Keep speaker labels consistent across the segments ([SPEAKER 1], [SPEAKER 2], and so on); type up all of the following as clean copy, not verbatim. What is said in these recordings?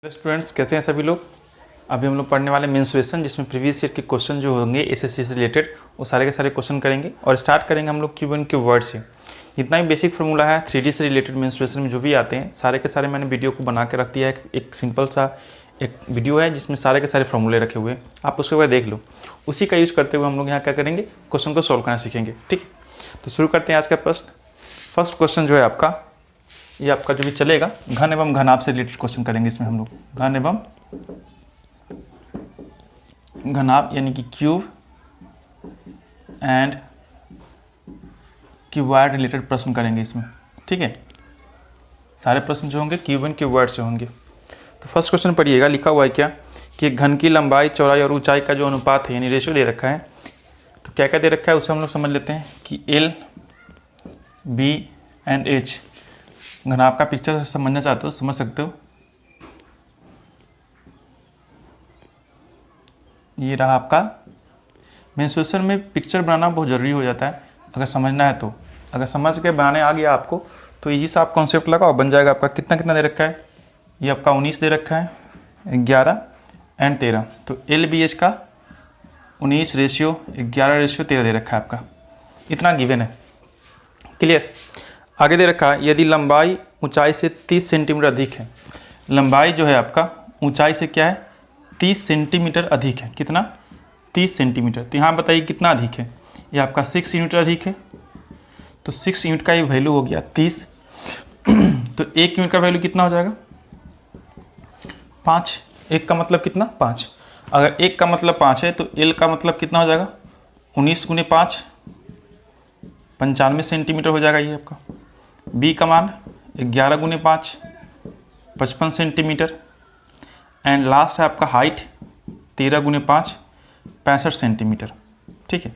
[SPEAKER 1] Students कैसे हैं सभी लोग। अभी हम लोग पढ़ने वाले मेंस्ट्रुएशन, जिसमें प्रीवियस ईयर के क्वेश्चन जो होंगे एसएससी से रिलेटेड वो सारे के सारे क्वेश्चन करेंगे। और स्टार्ट करेंगे हम लोग क्यूब एंड क्यूब वर्ड से। जितना भी बेसिक फार्मूला है 3D से रिलेटेड मेंस्ट्रुएशन में जो भी आते हैं सारे के सारे मैंने वीडियो को बना के रख दिया है। एक सिंपल सा एक वीडियो है जिसमें सारे के सारे फार्मूले रखे हुए हैं, आप उसके बाद देख लो। उसी का यूज़ करते हुए हम लोग यहाँ क्या करेंगे, क्वेश्चन को सॉल्व करना सीखेंगे। ठीक है, तो शुरू करते हैं आज का फर्स्ट क्वेश्चन जो है आपका, ये आपका जो भी चलेगा घन एवं घनाभ से रिलेटेड क्वेश्चन करेंगे। इसमें हम लोग घन एवं घनाभ यानी कि क्यूब एंड क्यूबॉइड रिलेटेड प्रश्न करेंगे इसमें। ठीक है, सारे प्रश्न जो होंगे क्यूब एंड क्यूबॉइड से होंगे। तो फर्स्ट क्वेश्चन पढ़िएगा, लिखा हुआ है क्या कि एक घन की लंबाई, चौड़ाई और ऊंचाई का जो अनुपात है यानी रेशियो दे रखा है। तो क्या क्या दे रखा है उसे हम लोग समझ लेते हैं कि एल, बी एंड एच। घनाभ का पिक्चर समझना चाहते हो समझ सकते हो। ये रहा आपका। मेंस्ट्रुएशन में पिक्चर बनाना बहुत ज़रूरी हो जाता है अगर समझना है तो। अगर समझ के बनाने आ गया आपको तो इजी सा आप कॉन्सेप्ट लगाओ, बन जाएगा आपका। कितना कितना दे रखा है, ये आपका 19 दे रखा है, 11 एंड 13। तो एल बी एच का 19 रेशियो 11 रेशियो 13 दे रखा है आपका। इतना गिवन है, क्लियर। आगे दे रखा है यदि लंबाई ऊंचाई से 30 सेंटीमीटर अधिक है। लंबाई जो है आपका ऊंचाई से क्या है 30 सेंटीमीटर अधिक है। कितना 30 सेंटीमीटर। तो यहाँ बताइए कितना अधिक है, ये आपका 6 यूनिट अधिक है। तो 6 यूनिट का ये वैल्यू हो गया 30। तो 1 यूनिट का वैल्यू कितना हो जाएगा 5। 1 का मतलब कितना 5। अगर 1 का मतलब 5 है तो एल का मतलब कितना हो जाएगा 19 गुने 5 95 सेंटीमीटर हो जाएगा ये आपका। बी का मान 11 गुने 5 55 सेंटीमीटर। एंड लास्ट है आपका हाइट 13 गुने 5 65 सेंटीमीटर। ठीक है,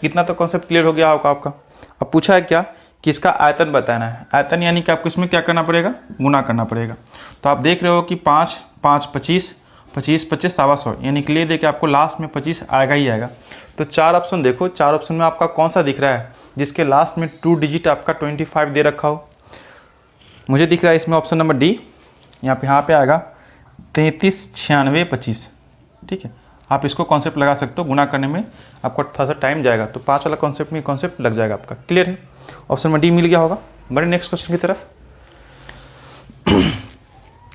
[SPEAKER 1] इतना तो कॉन्सेप्ट क्लियर हो गया होगा आपका। अब पूछा है क्या कि इसका आयतन बताना है। आयतन यानी कि आपको इसमें क्या करना पड़ेगा, गुना करना पड़ेगा। तो आप देख रहे हो कि 5 5 25 25 25 125 यानी कि ले दे के आपको लास्ट में 25 आएगा ही आएगा। तो 4 ऑप्शन देखो, 4 ऑप्शन में आपका कौन सा दिख रहा है जिसके लास्ट में 2 डिजिट आपका 25 दे रखा हो। मुझे दिख रहा है इसमें ऑप्शन नंबर डी। यहाँ पे आएगा 33 96 25। ठीक है, आप इसको कॉन्सेप्ट लगा सकते हो। गुना करने में आपको थोड़ा सा टाइम जाएगा तो 5 वाला कॉन्सेप्ट में कॉन्सेप्ट लग जाएगा आपका। क्लियर है, ऑप्शन नंबर डी मिल गया होगा। बढ़े नेक्स्ट क्वेश्चन की तरफ।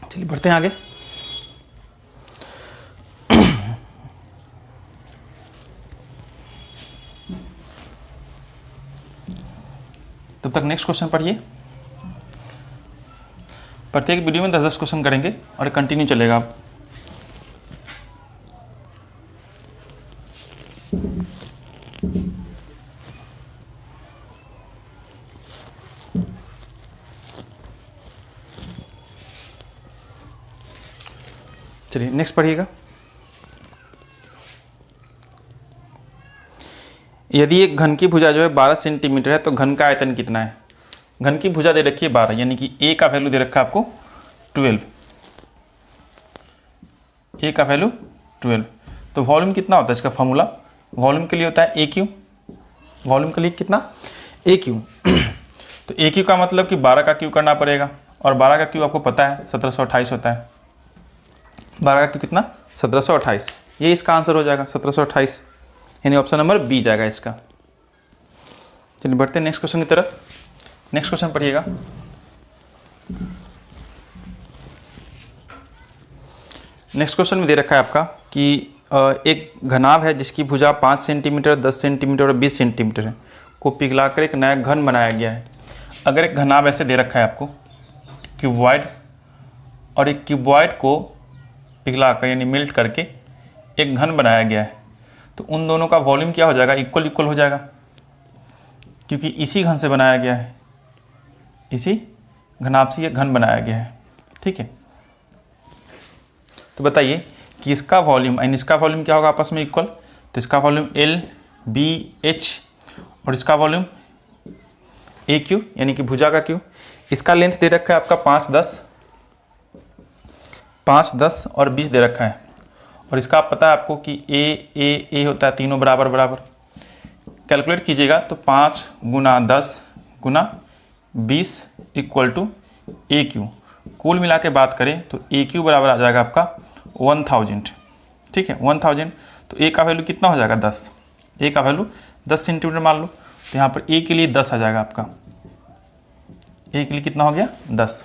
[SPEAKER 1] चलिए बढ़ते हैं आगे। तब तक नेक्स्ट क्वेश्चन पढ़िए। प्रत्येक वीडियो में 10-10 क्वेश्चन करेंगे और कंटिन्यू चलेगा आप। चलिए नेक्स्ट पढ़िएगा। यदि एक घन की भुजा जो है 12 सेंटीमीटर है तो घन का आयतन कितना है। घन की भुजा दे रखी है 12 यानी कि ए का वैल्यू दे रखा है आपको 12। ए का वैल्यू 12। तो वॉल्यूम कितना होता है इसका फॉर्मूला, वॉल्यूम के लिए होता है ए क्यू। वॉल्यूम के लिए कितना ए क्यू। तो ए क्यू का मतलब कि 12 का क्यू करना पड़ेगा और 12 का क्यू आपको पता है 1728 होता है। 12 का क्यू कितना 1728, ये इसका आंसर हो जाएगा 1728 यानी ऑप्शन नंबर बी जाएगा इसका। चलिए बढ़ते हैं नेक्स्ट क्वेश्चन की तरफ। नेक्स्ट क्वेश्चन पढ़िएगा। नेक्स्ट क्वेश्चन में दे रखा है आपका कि एक घनाभ है जिसकी भुजा 5 सेंटीमीटर 10 सेंटीमीटर और 20 सेंटीमीटर है को पिघलाकर एक नया घन बनाया गया है। अगर एक घनाभ ऐसे दे रखा है आपको क्यूबॉइड और एक क्यूबॉइड को पिघलाकर यानी मेल्ट करके एक घन बनाया गया है तो उन दोनों का वॉल्यूम क्या हो जाएगा, इक्वल हो जाएगा क्योंकि इसी घन से बनाया गया है, इसी घनाभ से ये घन बनाया गया है। ठीक है, तो बताइए कि इसका वॉल्यूम एंड इसका वॉल्यूम क्या होगा आपस में इक्वल। तो इसका वॉल्यूम एल बी एच और इसका वॉल्यूम ए क्यू यानी कि भुजा का क्यू। इसका लेंथ दे रखा है आपका 5 10 और 20 दे रखा है और इसका आप पता है आपको कि ए होता है तीनों बराबर बराबर। कैलकुलेट कीजिएगा तो 5 गुना 10 गुना 20 इक्वल टू ए क्यू। कुल मिला के बात करें तो ए क्यू बराबर आ जाएगा आपका 1000, ठीक है 1000। तो ए का वैल्यू कितना हो जाएगा 10, ए का वैल्यू 10 सेंटीमीटर मान लो। तो यहाँ पर ए के लिए 10 आ जाएगा आपका, ए के लिए कितना हो गया 10।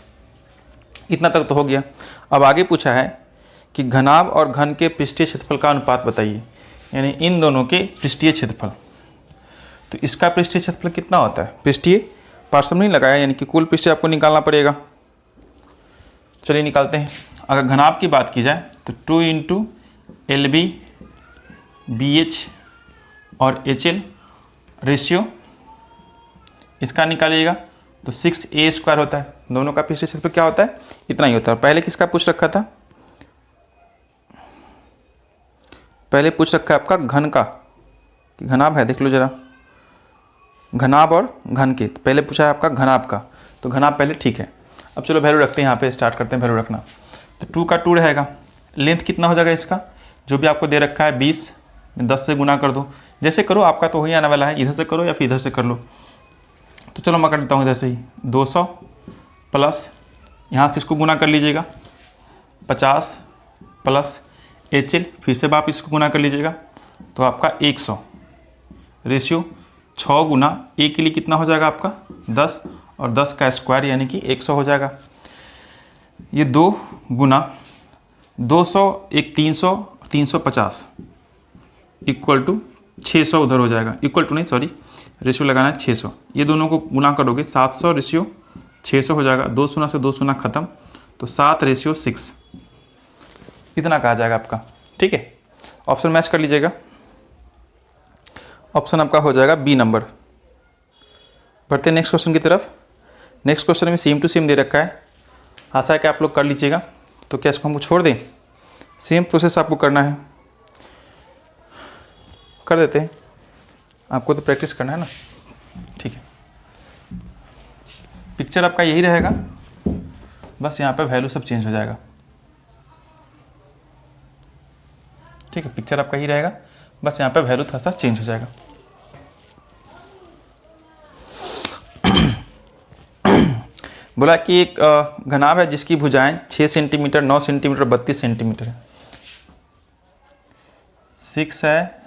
[SPEAKER 1] इतना तक तो हो गया। अब आगे पूछा है कि घनाभ और घन के पृष्ठीय क्षेत्रफल का अनुपात बताइए, यानी इन दोनों के पृष्ठीय क्षेत्रफल। तो इसका पृष्ठीय क्षेत्रफल कितना होता है, पृष्ठीय पार्श्व नहीं लगाया, यानी कि कुल पृष्ठ आपको निकालना पड़ेगा। चलिए निकालते हैं। अगर घनाभ की बात की जाए तो 2 इंटू LB BH और HL रेशियो इसका निकालिएगा तो 6A² होता है। दोनों का पृष्ठीय क्षेत्रफल क्या होता है, इतना ही होता है। पहले किसका पूछ रखा था, पहले पूछ रखा है आपका घन का, कि घनाभ है, देख लो जरा, घनाभ और घन के। पहले पूछा है आपका घनाभ का, तो घनाभ पहले ठीक है। अब चलो वैल्यू रखते हैं, यहाँ पे स्टार्ट करते हैं वैल्यू रखना। तो 2 का 2 रहेगा, लेंथ कितना हो जाएगा इसका, जो भी आपको दे रखा है 20 में 10 से गुना कर दो, जैसे करो आपका तो वही आने वाला है, इधर से करो या फिर इधर से कर लो। तो चलो मैं कर देता हूँ इधर से ही, 200 प्लस यहाँ से इसको गुना कर लीजिएगा 50 प्लस HL, फिर से आप इसको गुना कर लीजिएगा तो आपका 100 रेशियो 6 गुना ए के लिए कितना हो जाएगा आपका 10 और 10 का स्क्वायर यानी कि 100 हो जाएगा। ये 2 गुना 200 एक 300 350 इक्वल टू 600 उधर हो जाएगा, इक्वल टू नहीं सॉरी रेशियो लगाना है 600। ये दोनों को गुना करोगे 700 रेशियो 600 हो जाएगा, 2 शून्य से 2 शून्य खत्म, तो 7 रेशियो 6 इतना कहा जाएगा आपका, ठीक है। ऑप्शन मैच कर लीजिएगा, ऑप्शन आपका हो जाएगा बी नंबर। बढ़ते हैं नेक्स्ट क्वेश्चन की तरफ। नेक्स्ट क्वेश्चन में सेम टू सेम दे रखा है, आशा है कि आप लोग कर लीजिएगा। तो क्या इसको हमको छोड़ दें, सेम प्रोसेस आपको करना है, कर देते हैं, आपको तो प्रैक्टिस करना है ना, ठीक है। पिक्चर आपका यही रहेगा, बस यहाँ पे वैल्यू सब चेंज हो जाएगा, ठीक है। पिक्चर आपका यही रहेगा, बस यहाँ पे वैल्यू थोड़ा सा चेंज हो जाएगा। बोला कि एक घनाभ है जिसकी भुजाएं 6 सेंटीमीटर 9 सेंटीमीटर 32 सेंटीमीटर है, 6 है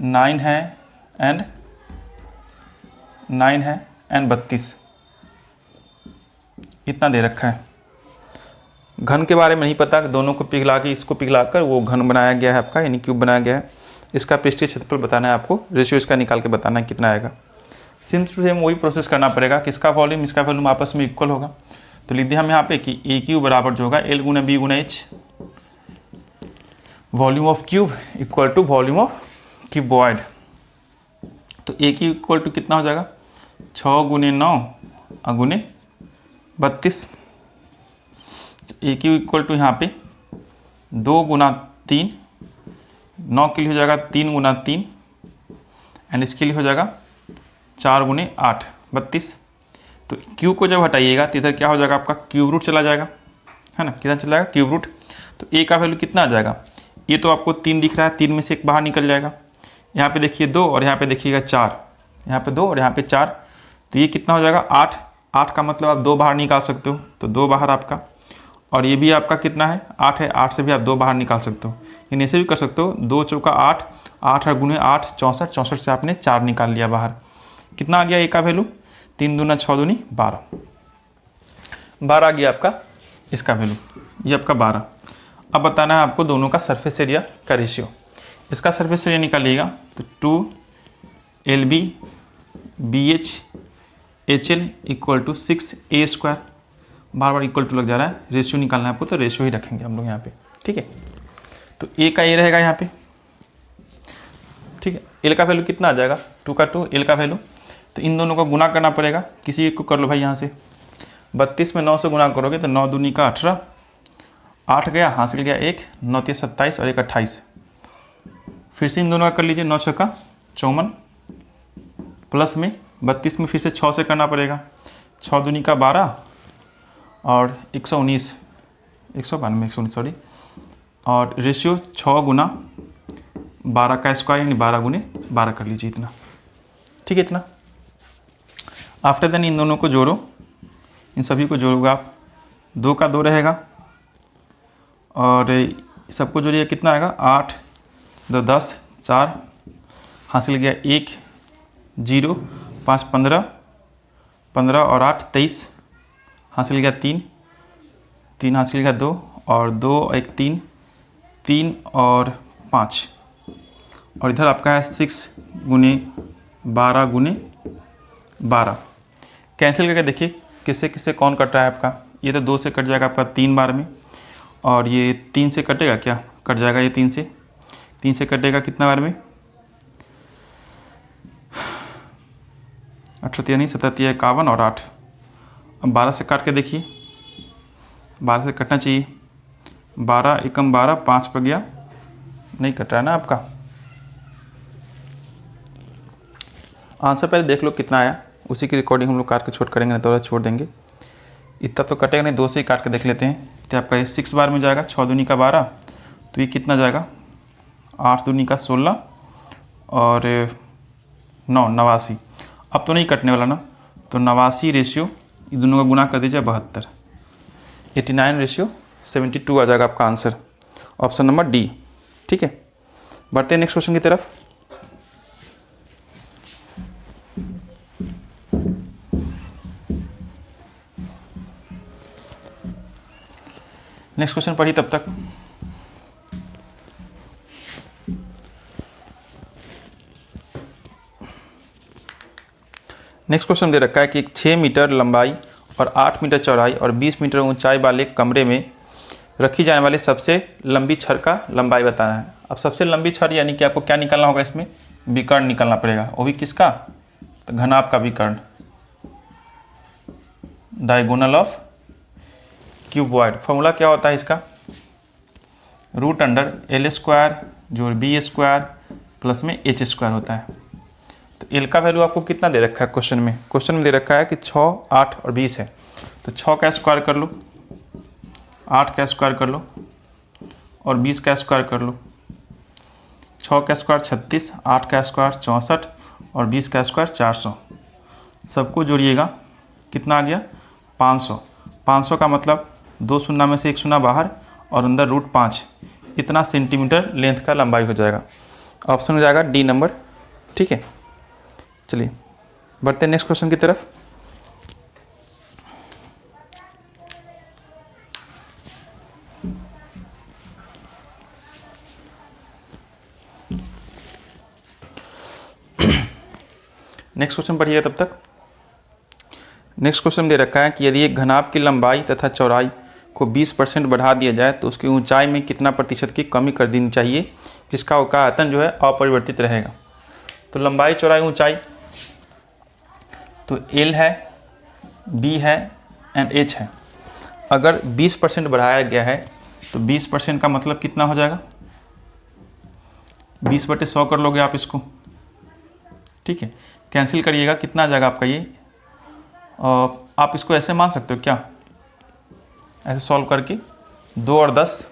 [SPEAKER 1] 9 है एंड 9 है एंड 32 इतना दे रखा है। घन के बारे में नहीं पता, दोनों को पिघला के इसको पिघला कर वो घन बनाया गया है आपका, यानी क्यूब बनाया गया है। इसका पृष्ठीय क्षेत्रफल बताना है आपको, रेशियो इसका निकाल के बताना है कितना आएगा। सेम टू सेम वही प्रोसेस करना पड़ेगा कि इसका वॉल्यूम इसका वॉल्यूम आपस में इक्वल होगा। तो लिख दिया हम यहाँ पे कि ए क्यूब बराबर जो होगा L गुना B गुना H, volume of cube equal to volume of cuboid. तो ए क्यूब इक्वल टू कितना हो जाएगा 6 गुने 9 गुने 32। ए क्यू इक्वल टू यहाँ पे 2 गुना 3, 9 के लिए हो जाएगा 3 गुना 3 एंड इसके लिए हो जाएगा 4 गुने 8 32। तो क्यू को जब हटाइएगा तो इधर क्या हो जाएगा आपका क्यूब रूट चला जाएगा, है ना, कितना चला जाएगा क्यूब रूट। तो ए का वैल्यू कितना आ जाएगा, ये तो आपको 3 दिख रहा है, 3 में से 1 बाहर निकल जाएगा। यहाँ पे देखिए 2 और यहाँ पे देखिएगा 4, यहाँ पे 2 और यहाँ पे 4, तो ये कितना हो जाएगा 8। 8 का मतलब आप 2 बाहर निकाल सकते हो, तो 2 बाहर आपका, और ये भी आपका कितना है 8 है, 8 से भी आप 2 बाहर निकाल सकते हो। यानी ऐसे भी कर सकते हो 2 चौका 8, 8 गुने 8 64, 64 से आपने 4 निकाल लिया बाहर। कितना आ गया ए का वैल्यू 3 दूना 6 दूनी 12, 12 आ गया आपका इसका वैल्यू, ये आपका 12। अब बताना है आपको दोनों का सरफेस एरिया का रेशियो। इसका सरफेस एरिया निकालिएगा तो 2LB BH HL equal to 6A², बार बार इक्वल टू लग जा रहा है, रेशियो निकालना है आपको तो रेशियो ही रखेंगे हम लोग यहाँ पे, ठीक है। तो ए का ए रहेगा यहाँ पे, ठीक है। एल का वैल्यू कितना आ जाएगा 2 का 2 एल का वैल्यू, तो इन दोनों को गुना करना पड़ेगा, किसी एक को कर लो भाई यहाँ से। 32 में 9 से गुना करोगे तो 9 दूनी का 18, 8 गया, हासिल गया 1, 9 3 27 और 1 28। फिर से इन दोनों का कर लीजिए, 9 6 का 54 प्लस में 32 में फिर से 6 से करना पड़ेगा, 6 दूनी का 12 और 119 119 सॉरी, और रेशियो 6 गुना 12 का स्क्वायर यानी 12 गुने 12 कर लीजिए इतना, ठीक है इतना। आफ्टर देन इन दोनों को जोड़ो, इन सभी को जोड़ोगे आप 2 का 2 रहेगा, और सबको जोड़िए कितना आएगा 8 2 10 4 हासिल गया 1 0 5 15 15 और 8 23 हासिल गया 3 3 हासिल गया 2 और 2 1 3 3 और 5, और इधर आपका है 6 गुने 12 गुने 12। कैंसिल करके देखिए किससे किससे कौन कट रहा है आपका। ये तो 2 से कट जाएगा आपका 3 बार में, और ये 3 से कटेगा, क्या कट जाएगा ये 3 से कटेगा कितना बार में 38 नहीं 37 51 और 8। अब 12 से काट के देखिए, 12 से कटना चाहिए, 12 एकम 12 5 पर गया, नहीं कट रहा है ना आपका। आंसर पहले देख लो कितना आया, उसी की रिकॉर्डिंग हम लोग काट के छोड़ करेंगे, नहीं तो छोड़ देंगे। इतना तो कटेगा नहीं, 2 से ही काट के देख लेते हैं। तो आपका ये 6 बार में जाएगा, 6 दूनी का 12, तो ये कितना जाएगा 8 दूनी का 16 और 9 89। अब तो नहीं कटने वाला ना, तो 89 रेशियो ये दोनों का गुना कर दीजिए 72, 89/72 आ जाएगा आपका आंसर, ऑप्शन नंबर डी। ठीक है, बढ़ते हैं नेक्स्ट क्वेश्चन की तरफ। नेक्स्ट क्वेश्चन पढ़िए तब तक। नेक्स्ट क्वेश्चन दे रखा है कि एक 6 मीटर लंबाई और 8 मीटर चौड़ाई और 20 मीटर ऊंचाई वाले कमरे में रखी जाने वाली सबसे लंबी छड़ का लंबाई बताना है। अब सबसे लंबी छड़ यानी कि आपको क्या निकालना होगा, इसमें विकर्ण निकालना पड़ेगा, वो भी किसका, तो घनाभ का विकर्ण, डायगोनल ऑफ क्यूबॉइड। फॉर्मूला क्या होता है इसका, √L² जो B² प्लस में H² होता है। तो L का वैल्यू आपको कितना दे रखा है क्वेश्चन में दे रखा है कि 6 8 और 20 है, तो 6 का स्क्वायर कर लो, 8 का स्क्वायर कर लो और 20 का स्क्वायर कर लो। 6 का स्क्वायर 36, 8 का स्क्वायर 64 और 20 का स्क्वायर 400। सबको जोड़िएगा कितना आ गया 500। 500 का मतलब 2 शून्य में से 1 शून्य बाहर और अंदर √5, इतना सेंटीमीटर लेंथ का लंबाई हो जाएगा। ऑप्शन हो जाएगा डी नंबर। ठीक है, चलिए बढ़ते हैं नेक्स्ट क्वेश्चन की तरफ। नेक्स्ट क्वेश्चन पढ़िए तब तक। नेक्स्ट क्वेश्चन दे रखा है कि यदि एक घनाभ की लंबाई तथा चौड़ाई को 20% बढ़ा दिया जाए तो उसकी ऊंचाई में कितना प्रतिशत की कमी कर देनी चाहिए, जिसका आयतन जो है अपरिवर्तित रहेगा। तो लंबाई चौड़ाई ऊंचाई तो L है, B है एंड H है। अगर 20% बढ़ाया गया है तो 20% का मतलब कितना हो जाएगा, 20/100 कर लोगे आप इसको। ठीक है, कैंसिल करिएगा, कितना आ जाएगा आपका ये, आप इसको ऐसे मान सकते हो क्या, ऐसे सॉल्व करके 2 और 10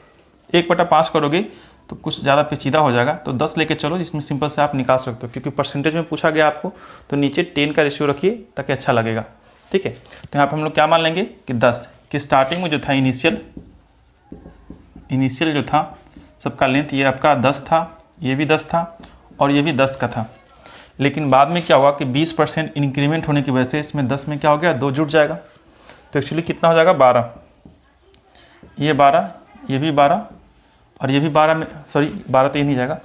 [SPEAKER 1] 1/5 करोगे तो कुछ ज़्यादा पेचीदा हो जाएगा, तो 10 लेके चलो, जिसमें सिंपल से आप निकाल सकते हो, क्योंकि परसेंटेज में पूछा गया आपको, तो नीचे 10 का रेशियो रखिए ताकि अच्छा लगेगा। ठीक है, तो यहाँ पर हम लोग क्या मान लेंगे कि 10 कि स्टार्टिंग में जो था इनिशियल जो था सबका लेंथ ये आपका 10 था, ये भी 10 था और ये भी 10 का था। लेकिन बाद में क्या हुआ कि 20% इंक्रीमेंट होने की वजह से इसमें 10 में क्या हो गया, 2 जुड़ जाएगा, तो एक्चुअली कितना हो जाएगा 12, ये 12, ये भी 12 और ये भी 12 में, सॉरी 12 तो ये नहीं जाएगा,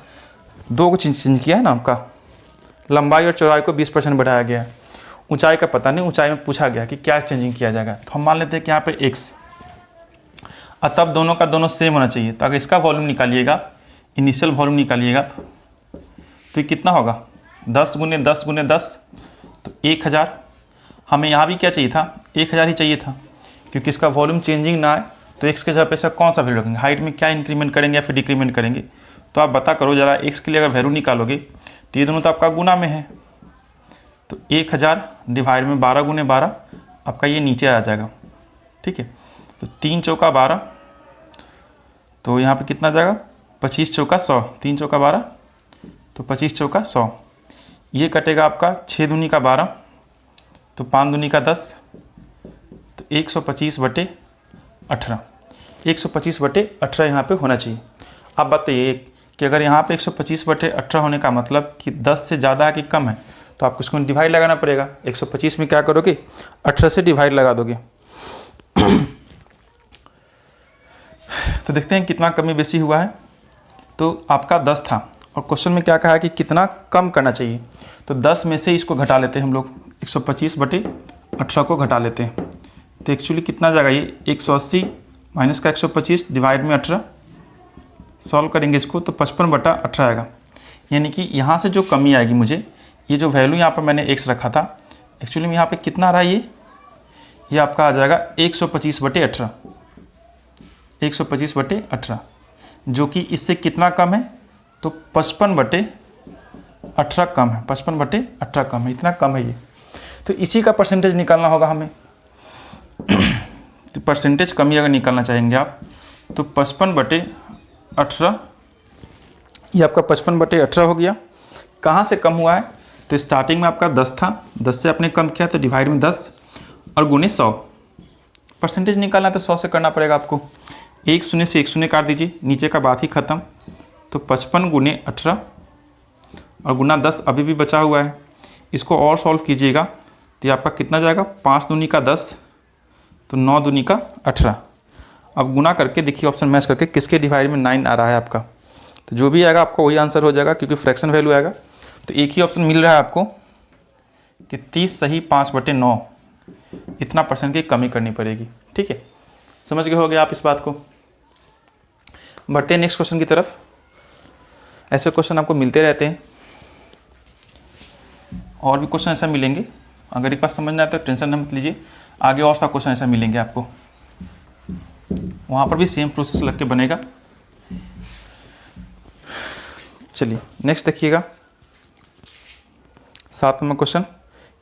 [SPEAKER 1] 2 को चेंज किया है ना आपका। लंबाई और चौड़ाई को 20% बढ़ाया गया है, ऊंचाई का पता नहीं, ऊंचाई में पूछा गया कि क्या चेंजिंग किया जाएगा, तो हम मान लेते हैं कि यहाँ पे x, और तब दोनों का दोनों सेम होना चाहिए। तो अगर इसका वॉल्यूम निकालिएगा, इनिशियल वॉल्यूम निकालिएगा, तो ये कितना होगा 10 × 10 × 10 तो 1000। हमें यहाँ भी क्या चाहिए था, 1000 ही चाहिए था, क्योंकि इसका वॉल्यूम चेंजिंग ना आए तो x के जगह पे ऐसा कौन सा वैल्यू रखेंगे, हाइट में क्या इंक्रीमेंट करेंगे या फिर डिक्रीमेंट करेंगे। तो आप बता करो ज़रा, x के लिए अगर वैल्यू निकालोगे तो ये दोनों तो आपका गुना में है, तो 1000 डिवाइड में 12 × 12 आपका ये नीचे आ जाएगा। ठीक है, तो 3 चौका 12, तो यहाँ पे कितना जाएगा 25 चौका 100, 3 चौका 12 तो 25 चौका 100, ये कटेगा आपका 6 दूनी का 12 तो 5 दूनी का 10, तो 125/100 18, 125/18 यहाँ पे होना चाहिए। अब बताइए कि अगर यहाँ पे 125/18 होने का मतलब कि 10 से ज़्यादा है कि कम है, तो आपको इसको डिवाइड लगाना पड़ेगा। 125 में क्या करोगे, 18 से डिवाइड लगा दोगे। तो देखते हैं कितना कमी बेसी हुआ है। तो आपका 10 था और क्वेश्चन में क्या कहा है कि कितना कम करना चाहिए। तो 10 में से इसको घटा लेते हैं हम लोग, 125/18 को घटा लेते हैं। तो एक्चुअली कितना जाएगा ये, 180 माइनस का 125 डिवाइड में 18, सॉल्व करेंगे इसको तो 55/18 आएगा। यानी कि यहाँ से जो कमी आएगी मुझे, ये जो वैल्यू यहाँ पर मैंने x रखा था, एक्चुअली में यहाँ पे कितना आ रहा है ये आपका आ जाएगा 125/18, 125/18, जो कि इससे कितना कम है, तो 55/18 कम है, 55/18 कम है, इतना कम है ये। तो इसी का परसेंटेज निकालना होगा हमें। तो परसेंटेज कमी अगर निकालना चाहेंगे आप, तो 55/18, ये आपका 55/18 हो गया। कहाँ से कम हुआ है, तो स्टार्टिंग में आपका 10 था, 10 से आपने कम किया तो डिवाइड में 10 और गुने 100। परसेंटेज निकालना तो 100 से करना पड़ेगा आपको। 1 शून्य से 1 शून्य काट दीजिए, नीचे का बात ही ख़त्म। तो 55×18 और गुना 10 अभी भी बचा हुआ है, इसको और सॉल्व कीजिएगा तो ये आपका कितना जाएगा, 5 दूनी का 10, तो 9 दूनी का 18। अब गुना करके देखिए ऑप्शन मैच करके किसके डिवाइड में 9 आ रहा है आपका, तो जो भी आएगा आपको वही आंसर हो जाएगा, क्योंकि फ्रैक्शन वैल्यू आएगा। तो एक ही ऑप्शन मिल रहा है आपको कि 30 सही 5/9, इतना परसेंट की कमी करनी पड़ेगी। ठीक है, समझ गए होगे आप इस बात को। बढ़ते हैं नेक्स्ट क्वेश्चन की तरफ। ऐसे क्वेश्चन आपको मिलते रहते हैं, और भी क्वेश्चन ऐसा मिलेंगे। अगर एक बात समझ में आए तो टेंशन मत लीजिए, आगे और सा क्वेश्चन ऐसा मिलेंगे आपको, वहाँ पर भी सेम प्रोसेस लग के बनेगा। चलिए नेक्स्ट देखिएगा, 7 नंबर क्वेश्चन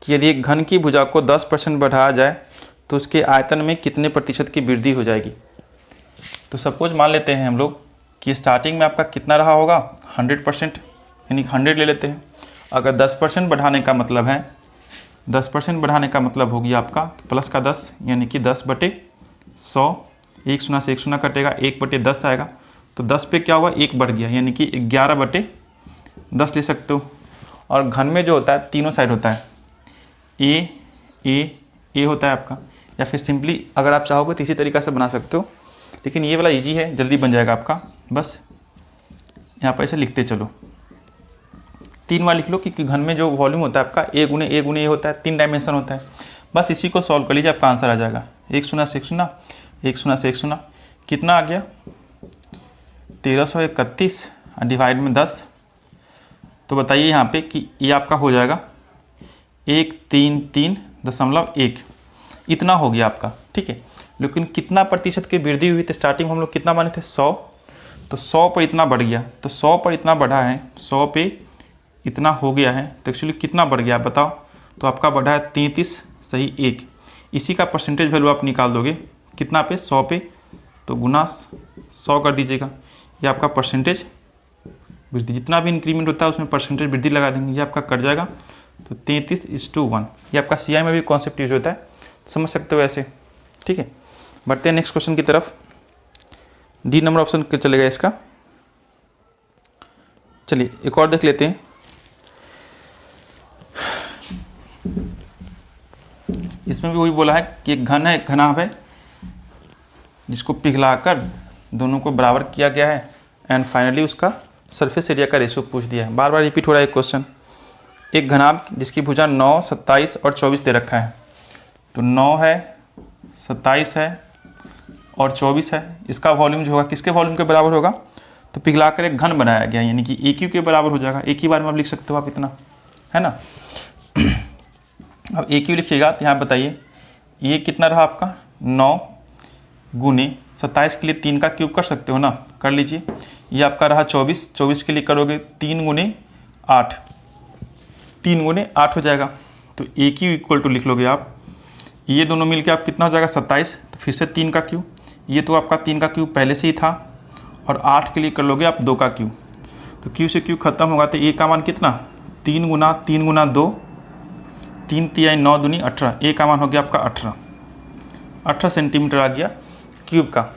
[SPEAKER 1] कि यदि एक घन की भुजा को 10% बढ़ाया जाए तो उसके आयतन में कितने प्रतिशत की वृद्धि हो जाएगी। तो सपोज मान लेते हैं हम लोग कि स्टार्टिंग में आपका कितना रहा होगा, 100%, यानी 100 ले लेते हैं। अगर 10% बढ़ाने का मतलब है, 10% बढ़ाने का मतलब होगी आपका प्लस का 10, यानी कि 10/100, 1 शून्य से 1 शून्य कटेगा, 1/10 आएगा। तो 10 पे क्या हुआ, 1 बढ़ गया, यानी कि 11/10 ले सकते हो। और घन में जो होता है तीनों साइड होता है, ए होता है आपका, या फिर सिंपली अगर आप चाहोगे तो इसी तरीक़ा से बना सकते हो, लेकिन ये वाला इजी है, जल्दी बन जाएगा आपका। बस यहाँ पर ऐसे लिखते चलो, 3 बार लिख लो, क्योंकि घन में जो वॉल्यूम होता है आपका A गुने ए होता है, 3 डायमेंशन होता है। बस इसी को सॉल्व कर लीजिए, आपका आंसर आ जाएगा। 1 शून्य से 1 शून्य, 1 शून्य से 1 शून्य, कितना आ गया, 1331 डिवाइड में 10। तो बताइए यहाँ पे कि ये आपका हो जाएगा 133.1, इतना हो गया आपका। ठीक है, लेकिन कितना प्रतिशत की वृद्धि हुई, तो स्टार्टिंग हम लोग कितना माने थे, 100, तो 100 पर इतना बढ़ गया, तो 100 पर इतना बढ़ा है, 100 पे इतना हो गया है, तो एक्चुअली कितना बढ़ गया बताओ। तो आपका बढ़ा है 33 सही 1। इसी का परसेंटेज वैल्यू आप निकाल दोगे कितना पे, 100 पे, तो गुना 100 कर दीजिएगा, ये आपका परसेंटेज वृद्धि, जितना भी इंक्रीमेंट होता है उसमें परसेंटेज वृद्धि लगा देंगे, ये आपका कट जाएगा। तो 33:1, ये आपका CI में भी कॉन्सेप्ट यूज होता है, समझ सकते हो ऐसे। ठीक है, बढ़ते हैं नेक्स्ट क्वेश्चन की तरफ। डी नंबर ऑप्शन चलेगा इसका। चलिए एक और देख लेते हैं। इसमें भी वही बोला है कि एक घन है, एक घनाभ है, जिसको पिघलाकर दोनों को बराबर किया गया है, एंड फाइनली उसका सरफेस एरिया का रेशियो पूछ दिया है। बार बार रिपीट हो रहा है क्वेश्चन। एक घनाभ जिसकी भुजा 9, 27 और 24 दे रखा है, तो 9 है, 27 है और 24 है। इसका वॉल्यूम जो होगा किसके वॉल्यूम के बराबर होगा, तो पिघलाकर एक घन बनाया गया, यानी कि AQ के बराबर हो जाएगा। एक ही बार में आप लिख सकते हो आप इतना, है ना। अब AQ लिखिएगा तो यहाँ बताइए ये कितना रहा आपका, 9 गुने 27 के लिए 3 का क्यूब कर सकते हो ना, कर लीजिए। ये आपका रहा 24, 24 के लिए करोगे 3 गुने 8, 3 गुने 8 हो जाएगा। तो AQ इक्वल टू लिख लोगे आप, ये दोनों मिलके आप कितना हो जाएगा 27, तो फिर से 3 का क्यूब, ये तो आपका 3 का क्यूब पहले से ही था, और 8 के लिए कर लोगे आप 2 का क्यूब। तो क्यू से क्यू खत्म होगा, तो ए का मान कितना, 3 गुना 2, 3 तिहाई 9 दूनी 18, ए का मान हो गया आपका 18 सेंटीमीटर आ गया। क्यूब का।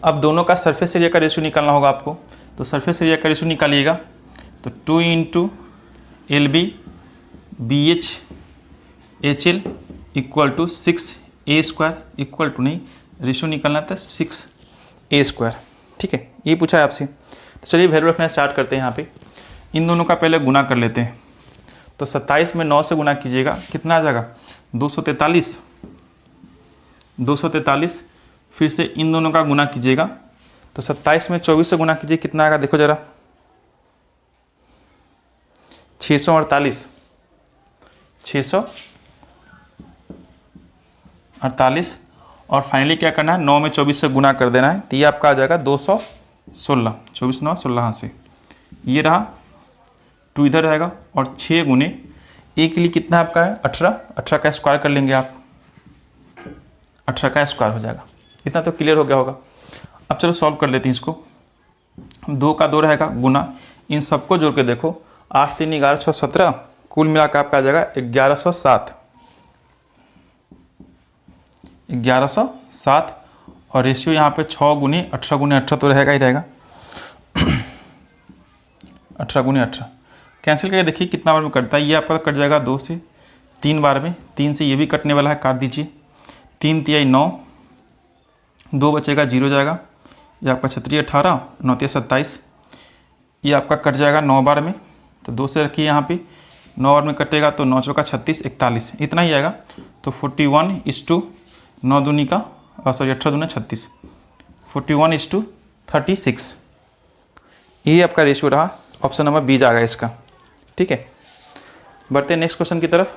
[SPEAKER 1] अब दोनों का सरफेस एरिया का रेशियो निकालना होगा आपको, तो सरफेस एरिया का रेशियो निकालिएगा, तो 2 into LB BH HL equal to 6A² equal to, नहीं रेशियो निकालना था 6A²। ठीक है, ये पूछा है आपसे। तो चलिए वैल्यू रखना स्टार्ट करते हैं। यहाँ पे इन दोनों का पहले गुना कर लेते हैं। तो 27 में 9 से गुना कीजिएगा, कितना आ जाएगा 243। 243 फिर से इन दोनों का गुना कीजिएगा, तो 27 में 24 से गुना कीजिए, कितना आएगा देखो जरा 648। 648 और फाइनली क्या करना है, 9 में 24 से गुना कर देना है, तो ये आपका आ जाएगा 216। 24 9 16 यहाँ से ये रहा, 2 इधर रहेगा और 6 गुने ए के लिए कितना आपका है 18। 18 का स्क्वायर कर लेंगे आप, 18 का स्क्वायर हो जाएगा। इतना तो क्लियर हो गया होगा। अब चलो सॉल्व कर लेते हैं इसको। 2 का 2 रहेगा गुना, इन सबको जोड़ के देखो 8 3 11 6 17, कुल मिलाकर आपका आ जाएगा 1107। 1107 और रेशियो यहाँ पे 6 गुने 18 तो रहेगा ही रहेगा। 18 गुने 18 कैंसिल करके देखिए कितना बार में कटता है। ये आपका कट जाएगा 2 से 3 बार में, 3 से ये भी कटने वाला है, काट दीजिए। 3 तिहाई 9, 2 बचेगा 0 जाएगा। ये आपका 36 18, 9 तिहाई 27, ये आपका कट जाएगा 9 बार में, तो 2 से रखिए यहाँ पे, 9 बार में कटेगा तो 9 चौका 36 41, इतना ही आएगा। तो 41:9 दूनी का 18 दूना 36, 41:36, ये आपका रेशियो रहा। ऑप्शन नंबर बी जाएगा इसका। ठीक है, बढ़ते हैं नेक्स्ट क्वेश्चन की तरफ।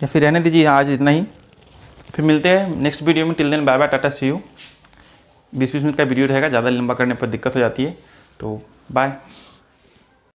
[SPEAKER 1] या फिर रहने दीजिए आज इतना ही, फिर मिलते हैं नेक्स्ट वीडियो में। Till then bye bye, ta ta see you. 20-20 minute का वीडियो रहेगा, ज़्यादा लंबा करने पर दिक्कत हो जाती है, तो बाय।